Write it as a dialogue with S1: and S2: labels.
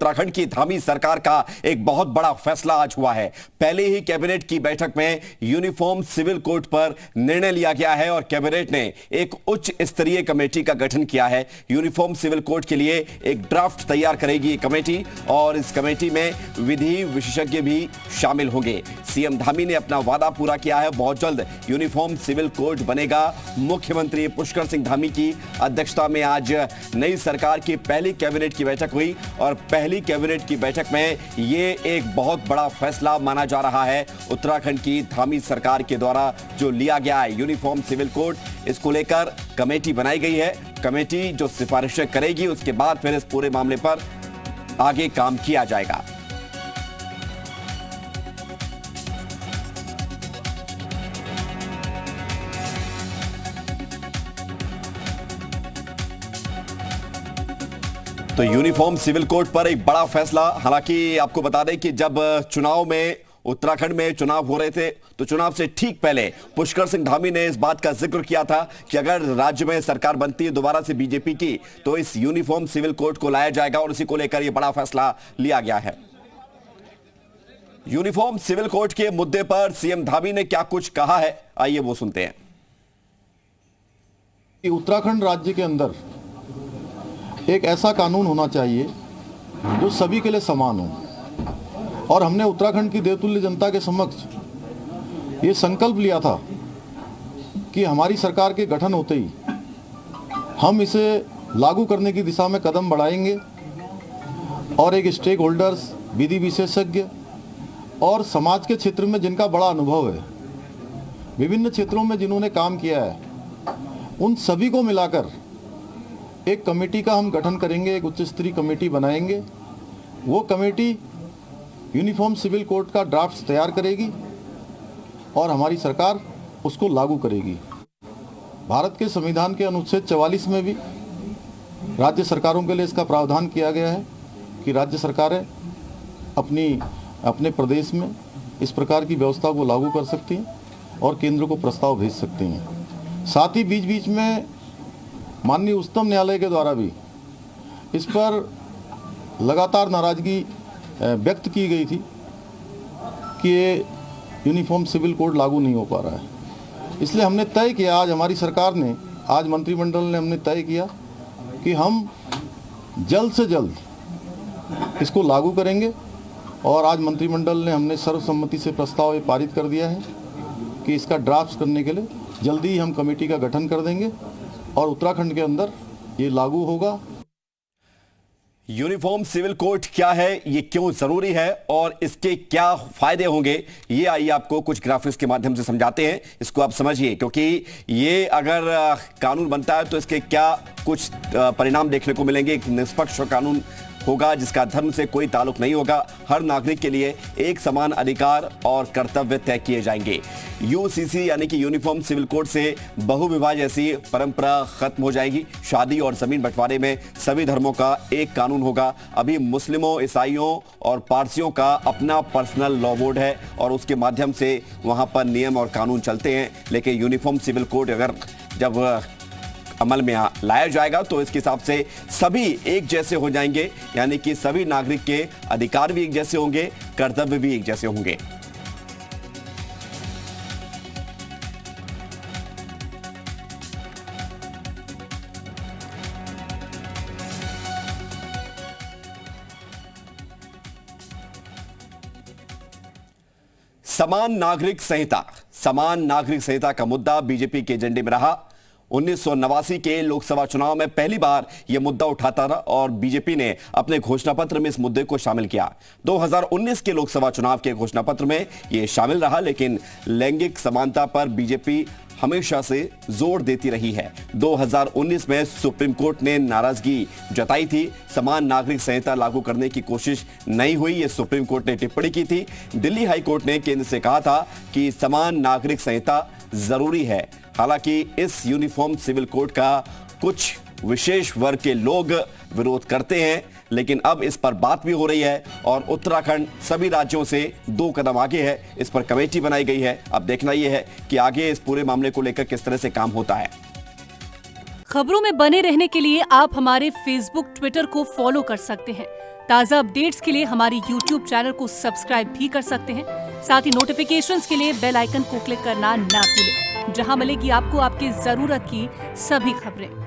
S1: उत्तराखंड की धामी सरकार का एक बहुत बड़ा फैसला आज हुआ है। पहले ही कैबिनेट की बैठक में यूनिफॉर्म सिविल कोड पर निर्णय लिया गया है और कैबिनेट ने एक उच्च स्तरीय कमेटी का गठन किया है। यूनिफॉर्म सिविल कोड के लिए एक ड्राफ्ट तैयार करेगी ये कमेटी और इस कमेटी में विधि विशेषज्ञ भी शामिल होंगे। सीएम धामी ने अपना वादा पूरा किया है, बहुत जल्द यूनिफॉर्म सिविल कोड बनेगा। मुख्यमंत्री पुष्कर सिंह धामी की अध्यक्षता में आज नई सरकार की पहली कैबिनेट की बैठक हुई और पहली कैबिनेट की बैठक में ये एक बहुत बड़ा फैसला माना जा रहा है उत्तराखंड की धामी सरकार के द्वारा जो लिया गया है यूनिफॉर्म सिविल कोड। इसको लेकर कमेटी बनाई गई है। कमेटी जो सिफारिशें करेगी उसके बाद फिर इस पूरे मामले पर आगे काम किया जाएगा। तो यूनिफॉर्म सिविल कोड पर एक बड़ा फैसला। हालांकि आपको बता दें कि जब चुनाव में उत्तराखंड में चुनाव हो रहे थे तो चुनाव से ठीक पहले पुष्कर सिंह धामी ने इस बात का जिक्र किया था कि अगर राज्य में सरकार बनती है दोबारा से बीजेपी की तो इस यूनिफॉर्म सिविल कोड को लाया जाएगा और इसी को लेकर यह बड़ा फैसला लिया गया है। यूनिफॉर्म सिविल कोड के मुद्दे पर सीएम धामी ने क्या कुछ कहा है, आइए वो सुनते हैं।
S2: उत्तराखंड राज्य के अंदर एक ऐसा कानून होना चाहिए जो सभी के लिए समान हो और हमने उत्तराखंड की देवतुल्य जनता के समक्ष ये संकल्प लिया था कि हमारी सरकार के गठन होते ही हम इसे लागू करने की दिशा में कदम बढ़ाएंगे और एक स्टेक होल्डर्स, विधि विशेषज्ञ और समाज के क्षेत्र में जिनका बड़ा अनुभव है, विभिन्न क्षेत्रों में जिन्होंने काम किया है, उन सभी को मिलाकर एक कमेटी का हम गठन करेंगे, एक उच्च स्तरीय कमेटी बनाएंगे। वो कमेटी यूनिफॉर्म सिविल कोड का ड्राफ्ट तैयार करेगी और हमारी सरकार उसको लागू करेगी। भारत के संविधान के अनुच्छेद 44 में भी राज्य सरकारों के लिए इसका प्रावधान किया गया है कि राज्य सरकारें अपने प्रदेश में इस प्रकार की व्यवस्था को लागू कर सकती हैं और केंद्र को प्रस्ताव भेज सकती हैं। साथ ही बीच बीच में माननीय उच्चतम न्यायालय के द्वारा भी इस पर लगातार नाराजगी व्यक्त की गई थी कि ये यूनिफॉर्म सिविल कोड लागू नहीं हो पा रहा है। इसलिए हमने तय किया, आज हमारी सरकार ने, आज मंत्रिमंडल ने हमने तय किया कि हम जल्द से जल्द इसको लागू करेंगे और आज मंत्रिमंडल ने हमने सर्वसम्मति से प्रस्ताव पारित कर दिया है कि इसका ड्राफ्ट करने के लिए जल्दी ही हम कमेटी का गठन कर देंगे और उत्तराखंड के अंदर ये लागू होगा।
S1: यूनिफॉर्म सिविल कोड क्या है, ये क्यों जरूरी है और इसके क्या फायदे होंगे, ये आइए आपको कुछ ग्राफिक्स के माध्यम से समझाते हैं। इसको आप समझिए क्योंकि ये अगर कानून बनता है तो इसके क्या कुछ परिणाम देखने को मिलेंगे। एक निष्पक्ष कानून होगा जिसका धर्म से कोई ताल्लुक नहीं होगा। हर नागरिक के लिए एक समान अधिकार और कर्तव्य तय किए जाएंगे। यूसीसी यानी कि यूनिफॉर्म सिविल कोड से बहुविवाह जैसी परंपरा खत्म हो जाएगी। शादी और जमीन बंटवारे में सभी धर्मों का एक कानून होगा। अभी मुस्लिमों, ईसाइयों और पारसियों का अपना पर्सनल लॉ बोर्ड है और उसके माध्यम से वहां पर नियम और कानून चलते हैं। लेकिन यूनिफॉर्म सिविल कोड अगर जब अमल में लाया जाएगा तो इसके हिसाब से सभी एक जैसे हो जाएंगे, यानी कि सभी नागरिक के अधिकार भी एक जैसे होंगे, कर्तव्य भी एक जैसे होंगे। समान नागरिक संहिता का मुद्दा बीजेपी के एजेंडे में रहा। 1989 के लोकसभा चुनाव में पहली बार यह मुद्दा उठाता था और बीजेपी ने अपने घोषणा पत्र में इस मुद्दे को शामिल किया। 2019 के लोकसभा चुनाव के घोषणा पत्र में यह शामिल रहा, लेकिन लैंगिक समानता पर बीजेपी हमेशा से जोर देती रही है। 2019 में सुप्रीम कोर्ट ने नाराजगी जताई थी। समान नागरिक संहिता लागू करने की कोशिश नहीं हुई, यह सुप्रीम कोर्ट ने टिप्पणी की थी। दिल्ली हाई कोर्ट ने केंद्र से कहा था कि समान नागरिक संहिता जरूरी है। हालांकि इस यूनिफॉर्म सिविल कोड का कुछ विशेष वर्ग के लोग विरोध करते हैं, लेकिन अब इस पर बात भी हो रही है और उत्तराखंड सभी राज्यों से 2 कदम आगे है। इस पर कमेटी बनाई गई है। अब देखना यह है कि आगे इस पूरे मामले को लेकर किस तरह से काम होता है।
S3: खबरों में बने रहने के लिए आप हमारे फेसबुक, ट्विटर को फॉलो कर सकते हैं। ताज़ा अपडेट्स के लिए हमारी YouTube चैनल को सब्सक्राइब भी कर सकते हैं। साथ ही नोटिफिकेशंस के लिए बेल आइकन को क्लिक करना ना भूलें, जहां मिलेगी आपको आपकी जरूरत की सभी खबरें।